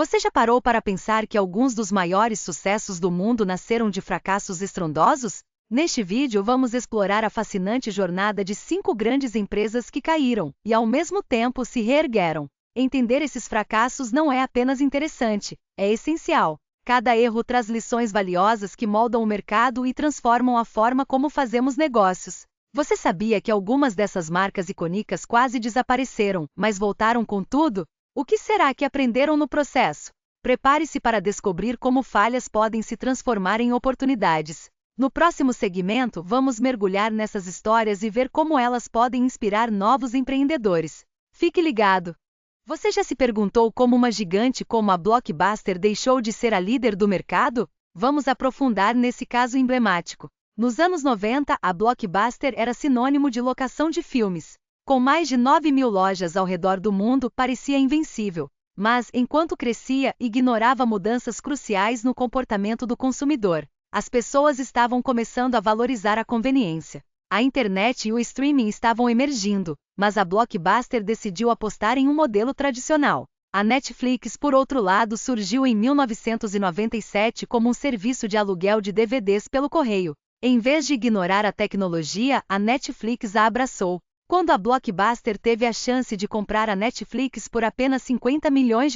Você já parou para pensar que alguns dos maiores sucessos do mundo nasceram de fracassos estrondosos? Neste vídeo vamos explorar a fascinante jornada de 5 grandes empresas que caíram e ao mesmo tempo se reergueram. Entender esses fracassos não é apenas interessante, é essencial. Cada erro traz lições valiosas que moldam o mercado e transformam a forma como fazemos negócios. Você sabia que algumas dessas marcas icônicas quase desapareceram, mas voltaram com tudo? O que será que aprenderam no processo? Prepare-se para descobrir como falhas podem se transformar em oportunidades. No próximo segmento, vamos mergulhar nessas histórias e ver como elas podem inspirar novos empreendedores. Fique ligado! Você já se perguntou como uma gigante como a Blockbuster deixou de ser a líder do mercado? Vamos aprofundar nesse caso emblemático. Nos anos 90, a Blockbuster era sinônimo de locação de filmes. Com mais de 9.000 lojas ao redor do mundo, parecia invencível. Mas, enquanto crescia, ignorava mudanças cruciais no comportamento do consumidor. As pessoas estavam começando a valorizar a conveniência. A internet e o streaming estavam emergindo, mas a Blockbuster decidiu apostar em um modelo tradicional. A Netflix, por outro lado, surgiu em 1997 como um serviço de aluguel de DVDs pelo correio. Em vez de ignorar a tecnologia, a Netflix a abraçou. Quando a Blockbuster teve a chance de comprar a Netflix por apenas $50 milhões,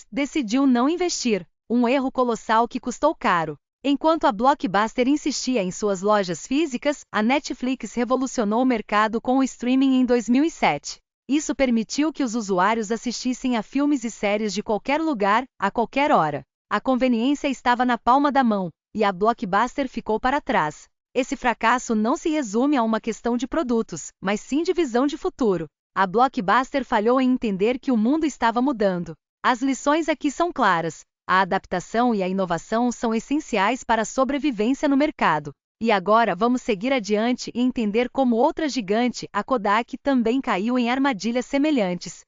decidiu não investir. Um erro colossal que custou caro. Enquanto a Blockbuster insistia em suas lojas físicas, a Netflix revolucionou o mercado com o streaming em 2007. Isso permitiu que os usuários assistissem a filmes e séries de qualquer lugar, a qualquer hora. A conveniência estava na palma da mão, e a Blockbuster ficou para trás. Esse fracasso não se resume a uma questão de produtos, mas sim de visão de futuro. A Blockbuster falhou em entender que o mundo estava mudando. As lições aqui são claras. A adaptação e a inovação são essenciais para a sobrevivência no mercado. E agora vamos seguir adiante e entender como outra gigante, a Kodak, também caiu em armadilhas semelhantes.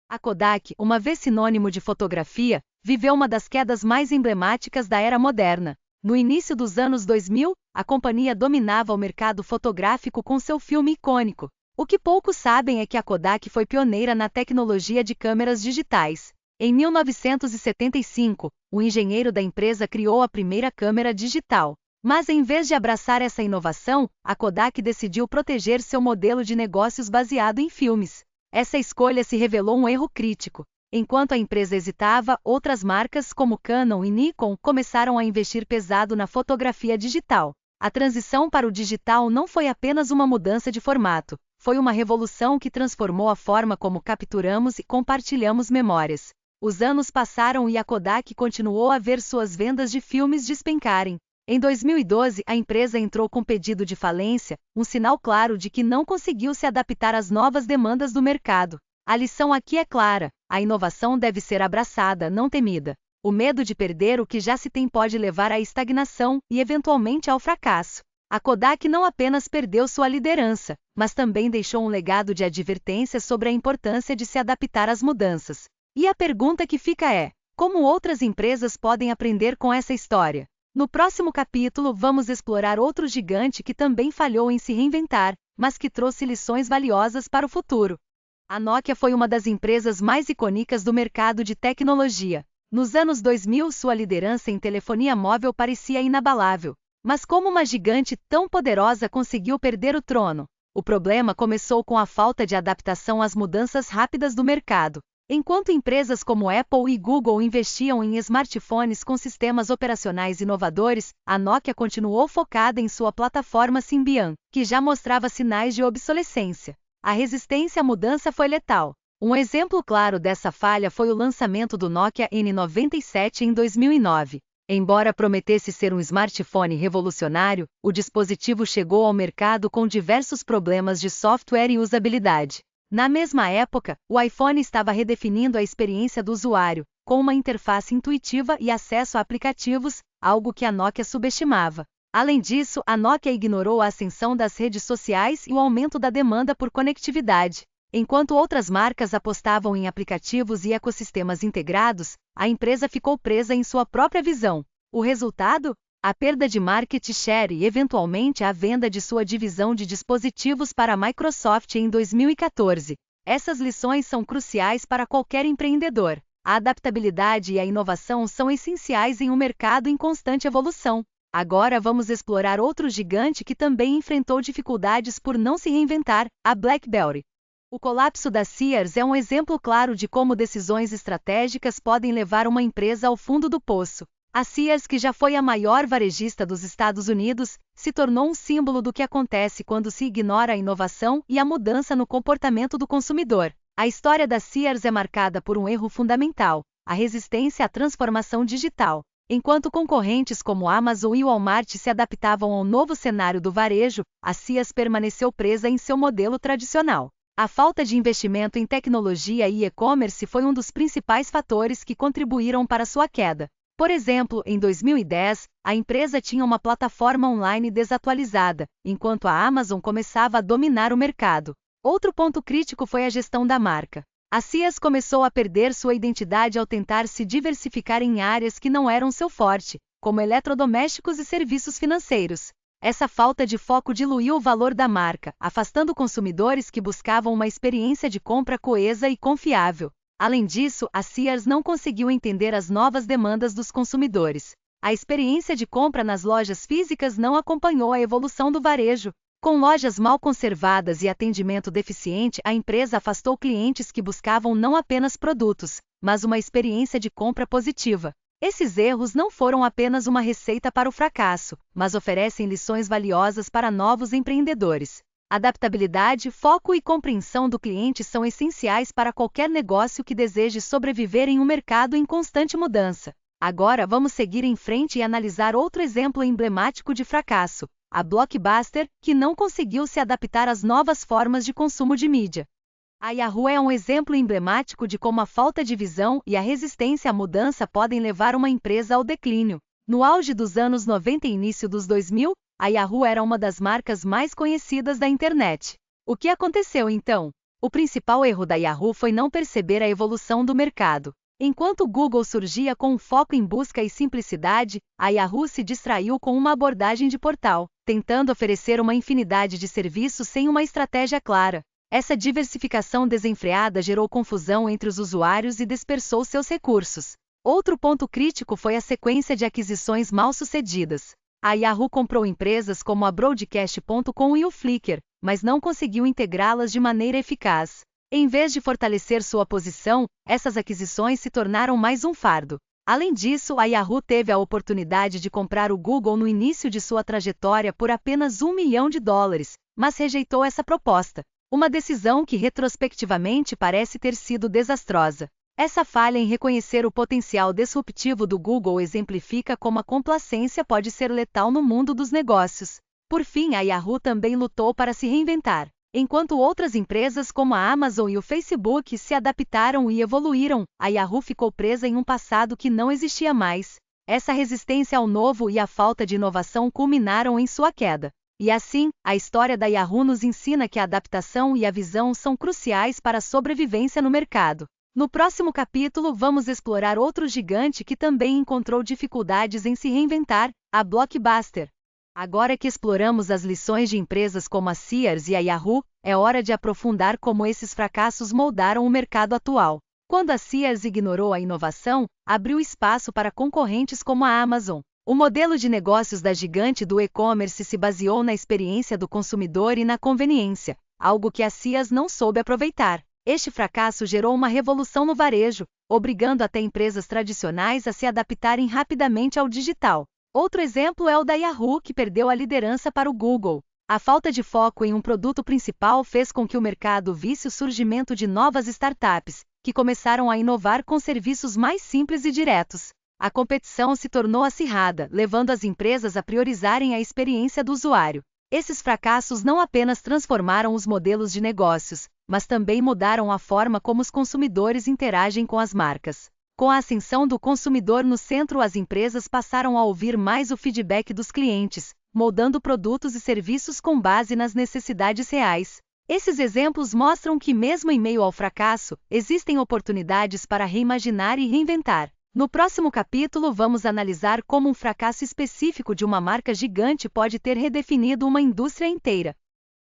A Kodak, uma vez sinônimo de fotografia, viveu uma das quedas mais emblemáticas da era moderna. No início dos anos 2000, a companhia dominava o mercado fotográfico com seu filme icônico. O que poucos sabem é que a Kodak foi pioneira na tecnologia de câmeras digitais. Em 1975, o engenheiro da empresa criou a primeira câmera digital. Mas em vez de abraçar essa inovação, a Kodak decidiu proteger seu modelo de negócios baseado em filmes. Essa escolha se revelou um erro crítico. Enquanto a empresa hesitava, outras marcas como Canon e Nikon começaram a investir pesado na fotografia digital. A transição para o digital não foi apenas uma mudança de formato, foi uma revolução que transformou a forma como capturamos e compartilhamos memórias. Os anos passaram e a Kodak continuou a ver suas vendas de filmes despencarem. Em 2012, a empresa entrou com pedido de falência, um sinal claro de que não conseguiu se adaptar às novas demandas do mercado. A lição aqui é clara: a inovação deve ser abraçada, não temida. O medo de perder o que já se tem pode levar à estagnação e, eventualmente, ao fracasso. A Kodak não apenas perdeu sua liderança, mas também deixou um legado de advertência sobre a importância de se adaptar às mudanças. E a pergunta que fica é: como outras empresas podem aprender com essa história? No próximo capítulo, vamos explorar outro gigante que também falhou em se reinventar, mas que trouxe lições valiosas para o futuro. A Nokia foi uma das empresas mais icônicas do mercado de tecnologia. Nos anos 2000, sua liderança em telefonia móvel parecia inabalável. Mas como uma gigante tão poderosa conseguiu perder o trono? O problema começou com a falta de adaptação às mudanças rápidas do mercado. Enquanto empresas como Apple e Google investiam em smartphones com sistemas operacionais inovadores, a Nokia continuou focada em sua plataforma Symbian, que já mostrava sinais de obsolescência. A resistência à mudança foi letal. Um exemplo claro dessa falha foi o lançamento do Nokia N97 em 2009. Embora prometesse ser um smartphone revolucionário, o dispositivo chegou ao mercado com diversos problemas de software e usabilidade. Na mesma época, o iPhone estava redefinindo a experiência do usuário, com uma interface intuitiva e acesso a aplicativos, algo que a Nokia subestimava. Além disso, a Nokia ignorou a ascensão das redes sociais e o aumento da demanda por conectividade. Enquanto outras marcas apostavam em aplicativos e ecossistemas integrados, a empresa ficou presa em sua própria visão. O resultado? A perda de market share e, eventualmente, a venda de sua divisão de dispositivos para a Microsoft em 2014. Essas lições são cruciais para qualquer empreendedor. A adaptabilidade e a inovação são essenciais em um mercado em constante evolução. Agora vamos explorar outro gigante que também enfrentou dificuldades por não se reinventar, a BlackBerry. O colapso da Sears é um exemplo claro de como decisões estratégicas podem levar uma empresa ao fundo do poço. A Sears, que já foi a maior varejista dos Estados Unidos, se tornou um símbolo do que acontece quando se ignora a inovação e a mudança no comportamento do consumidor. A história da Sears é marcada por um erro fundamental: a resistência à transformação digital. Enquanto concorrentes como Amazon e Walmart se adaptavam ao novo cenário do varejo, a Sears permaneceu presa em seu modelo tradicional. A falta de investimento em tecnologia e e-commerce foi um dos principais fatores que contribuíram para sua queda. Por exemplo, em 2010, a empresa tinha uma plataforma online desatualizada, enquanto a Amazon começava a dominar o mercado. Outro ponto crítico foi a gestão da marca. A Sears começou a perder sua identidade ao tentar se diversificar em áreas que não eram seu forte, como eletrodomésticos e serviços financeiros. Essa falta de foco diluiu o valor da marca, afastando consumidores que buscavam uma experiência de compra coesa e confiável. Além disso, a Sears não conseguiu entender as novas demandas dos consumidores. A experiência de compra nas lojas físicas não acompanhou a evolução do varejo. Com lojas mal conservadas e atendimento deficiente, a empresa afastou clientes que buscavam não apenas produtos, mas uma experiência de compra positiva. Esses erros não foram apenas uma receita para o fracasso, mas oferecem lições valiosas para novos empreendedores. Adaptabilidade, foco e compreensão do cliente são essenciais para qualquer negócio que deseje sobreviver em um mercado em constante mudança. Agora vamos seguir em frente e analisar outro exemplo emblemático de fracasso: a Blockbuster, que não conseguiu se adaptar às novas formas de consumo de mídia. A Yahoo é um exemplo emblemático de como a falta de visão e a resistência à mudança podem levar uma empresa ao declínio. No auge dos anos 90 e início dos 2000, a Yahoo era uma das marcas mais conhecidas da internet. O que aconteceu então? O principal erro da Yahoo foi não perceber a evolução do mercado. Enquanto o Google surgia com um foco em busca e simplicidade, a Yahoo se distraiu com uma abordagem de portal, tentando oferecer uma infinidade de serviços sem uma estratégia clara. Essa diversificação desenfreada gerou confusão entre os usuários e dispersou seus recursos. Outro ponto crítico foi a sequência de aquisições mal-sucedidas. A Yahoo comprou empresas como a Broadcast.com e o Flickr, mas não conseguiu integrá-las de maneira eficaz. Em vez de fortalecer sua posição, essas aquisições se tornaram mais um fardo. Além disso, a Yahoo teve a oportunidade de comprar o Google no início de sua trajetória por apenas $1 milhão, mas rejeitou essa proposta. Uma decisão que retrospectivamente parece ter sido desastrosa. Essa falha em reconhecer o potencial disruptivo do Google exemplifica como a complacência pode ser letal no mundo dos negócios. Por fim, a Yahoo também lutou para se reinventar. Enquanto outras empresas como a Amazon e o Facebook se adaptaram e evoluíram, a Yahoo ficou presa em um passado que não existia mais. Essa resistência ao novo e a falta de inovação culminaram em sua queda. E assim, a história da Yahoo nos ensina que a adaptação e a visão são cruciais para a sobrevivência no mercado. No próximo capítulo, vamos explorar outro gigante que também encontrou dificuldades em se reinventar, a Blockbuster. Agora que exploramos as lições de empresas como a Sears e a Yahoo, é hora de aprofundar como esses fracassos moldaram o mercado atual. Quando a Sears ignorou a inovação, abriu espaço para concorrentes como a Amazon. O modelo de negócios da gigante do e-commerce se baseou na experiência do consumidor e na conveniência, algo que a Sears não soube aproveitar. Este fracasso gerou uma revolução no varejo, obrigando até empresas tradicionais a se adaptarem rapidamente ao digital. Outro exemplo é o da Yahoo, que perdeu a liderança para o Google. A falta de foco em um produto principal fez com que o mercado visse o surgimento de novas startups, que começaram a inovar com serviços mais simples e diretos. A competição se tornou acirrada, levando as empresas a priorizarem a experiência do usuário. Esses fracassos não apenas transformaram os modelos de negócios, mas também mudaram a forma como os consumidores interagem com as marcas. Com a ascensão do consumidor no centro, as empresas passaram a ouvir mais o feedback dos clientes, moldando produtos e serviços com base nas necessidades reais. Esses exemplos mostram que, mesmo em meio ao fracasso, existem oportunidades para reimaginar e reinventar. No próximo capítulo, vamos analisar como um fracasso específico de uma marca gigante pode ter redefinido uma indústria inteira.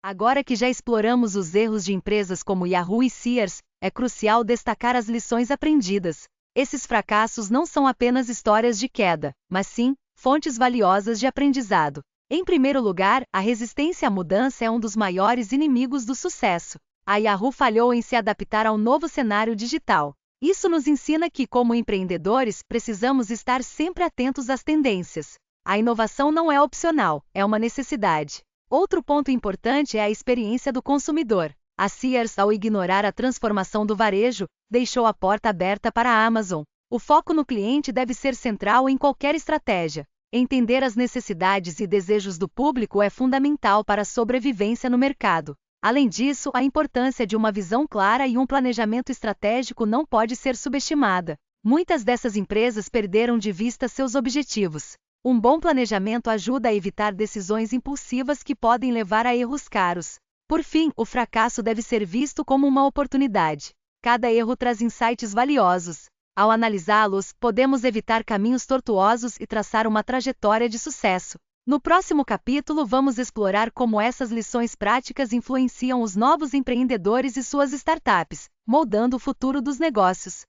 Agora que já exploramos os erros de empresas como Yahoo e Sears, é crucial destacar as lições aprendidas. Esses fracassos não são apenas histórias de queda, mas sim, fontes valiosas de aprendizado. Em primeiro lugar, a resistência à mudança é um dos maiores inimigos do sucesso. A Yahoo falhou em se adaptar ao novo cenário digital. Isso nos ensina que, como empreendedores, precisamos estar sempre atentos às tendências. A inovação não é opcional, é uma necessidade. Outro ponto importante é a experiência do consumidor. A Sears, ao ignorar a transformação do varejo, deixou a porta aberta para a Amazon. O foco no cliente deve ser central em qualquer estratégia. Entender as necessidades e desejos do público é fundamental para a sobrevivência no mercado. Além disso, a importância de uma visão clara e um planejamento estratégico não pode ser subestimada. Muitas dessas empresas perderam de vista seus objetivos. Um bom planejamento ajuda a evitar decisões impulsivas que podem levar a erros caros. Por fim, o fracasso deve ser visto como uma oportunidade. Cada erro traz insights valiosos. Ao analisá-los, podemos evitar caminhos tortuosos e traçar uma trajetória de sucesso. No próximo capítulo, vamos explorar como essas lições práticas influenciam os novos empreendedores e suas startups, moldando o futuro dos negócios.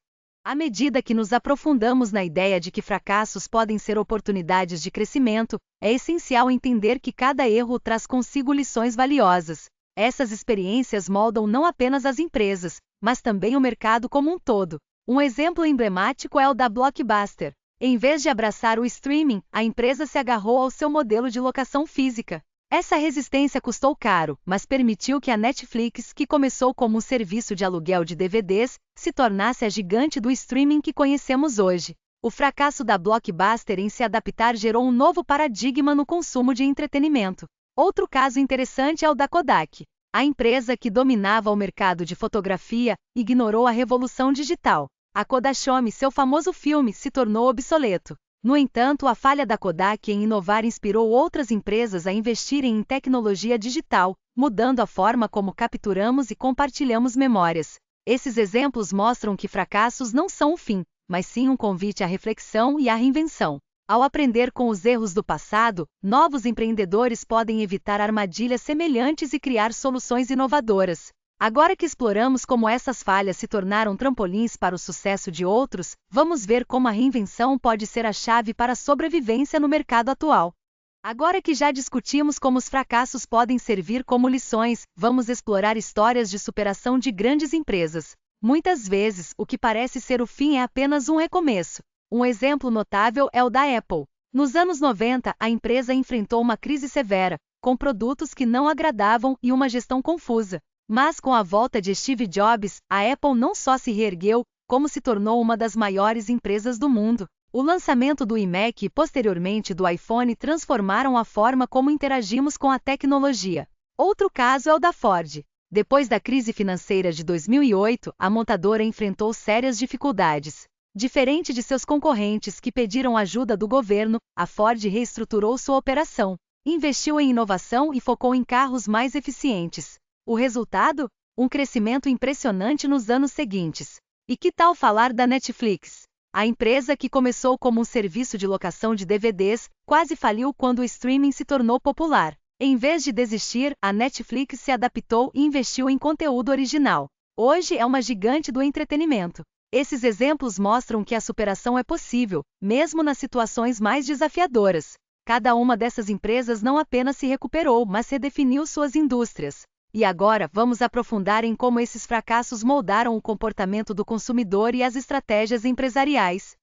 À medida que nos aprofundamos na ideia de que fracassos podem ser oportunidades de crescimento, é essencial entender que cada erro traz consigo lições valiosas. Essas experiências moldam não apenas as empresas, mas também o mercado como um todo. Um exemplo emblemático é o da Blockbuster. Em vez de abraçar o streaming, a empresa se agarrou ao seu modelo de locação física. Essa resistência custou caro, mas permitiu que a Netflix, que começou como um serviço de aluguel de DVDs, se tornasse a gigante do streaming que conhecemos hoje. O fracasso da Blockbuster em se adaptar gerou um novo paradigma no consumo de entretenimento. Outro caso interessante é o da Kodak. A empresa que dominava o mercado de fotografia ignorou a revolução digital. A Kodachome, seu famoso filme, se tornou obsoleto. No entanto, a falha da Kodak em inovar inspirou outras empresas a investirem em tecnologia digital, mudando a forma como capturamos e compartilhamos memórias. Esses exemplos mostram que fracassos não são o fim, mas sim um convite à reflexão e à reinvenção. Ao aprender com os erros do passado, novos empreendedores podem evitar armadilhas semelhantes e criar soluções inovadoras. Agora que exploramos como essas falhas se tornaram trampolins para o sucesso de outros, vamos ver como a reinvenção pode ser a chave para a sobrevivência no mercado atual. Agora que já discutimos como os fracassos podem servir como lições, vamos explorar histórias de superação de grandes empresas. Muitas vezes, o que parece ser o fim é apenas um recomeço. Um exemplo notável é o da Apple. Nos anos 90, a empresa enfrentou uma crise severa, com produtos que não agradavam e uma gestão confusa. Mas com a volta de Steve Jobs, a Apple não só se reergueu, como se tornou uma das maiores empresas do mundo. O lançamento do iMac e posteriormente do iPhone transformaram a forma como interagimos com a tecnologia. Outro caso é o da Ford. Depois da crise financeira de 2008, a montadora enfrentou sérias dificuldades. Diferente de seus concorrentes que pediram ajuda do governo, a Ford reestruturou sua operação, investiu em inovação e focou em carros mais eficientes. O resultado? Um crescimento impressionante nos anos seguintes. E que tal falar da Netflix? A empresa que começou como um serviço de locação de DVDs, quase faliu quando o streaming se tornou popular. Em vez de desistir, a Netflix se adaptou e investiu em conteúdo original. Hoje é uma gigante do entretenimento. Esses exemplos mostram que a superação é possível, mesmo nas situações mais desafiadoras. Cada uma dessas empresas não apenas se recuperou, mas redefiniu suas indústrias. E agora, vamos aprofundar em como esses fracassos moldaram o comportamento do consumidor e as estratégias empresariais.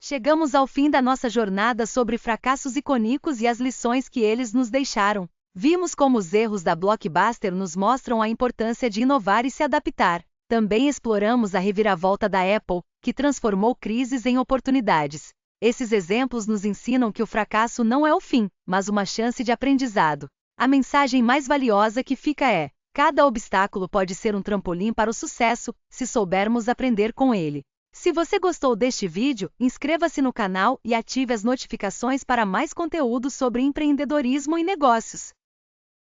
Chegamos ao fim da nossa jornada sobre fracassos icônicos e as lições que eles nos deixaram. Vimos como os erros da Blockbuster nos mostram a importância de inovar e se adaptar. Também exploramos a reviravolta da Apple, que transformou crises em oportunidades. Esses exemplos nos ensinam que o fracasso não é o fim, mas uma chance de aprendizado. A mensagem mais valiosa que fica é: cada obstáculo pode ser um trampolim para o sucesso, se soubermos aprender com ele. Se você gostou deste vídeo, inscreva-se no canal e ative as notificações para mais conteúdo sobre empreendedorismo e negócios.